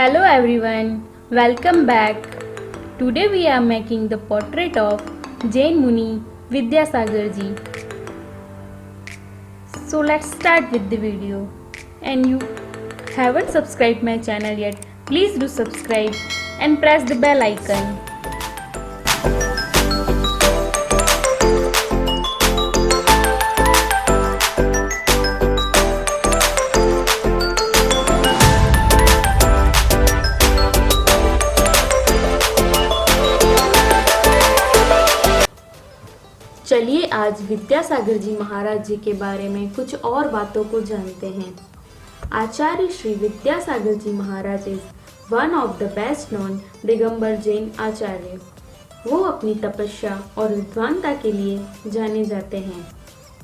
Hello everyone, welcome back. Today we are making the portrait of Jain Muni Vidyasagarji. So let's start with the video. And you haven't subscribed my channel yet, please do subscribe and press the bell icon. चलिए आज विद्यासागर जी महाराज जी के बारे में कुछ और बातों को जानते हैं। Acharya Shri Vidyasagar ji Maharaj is one of the best known Digambar Jain Acharya. वो अपनी तपस्या और विद्वानता के लिए जाने जाते हैं।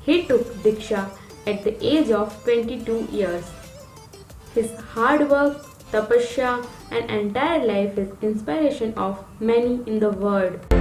He took diksha at the age of 22 years. His hard work, tapasya and entire life is inspiration of many in the world.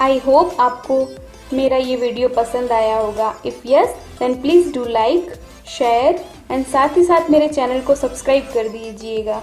I hope आपको मेरा ये वीडियो पसंद आया होगा। If yes then please do like, share and साथ ही साथ मेरे चैनल को सब्सक्राइब कर दीजिएगा।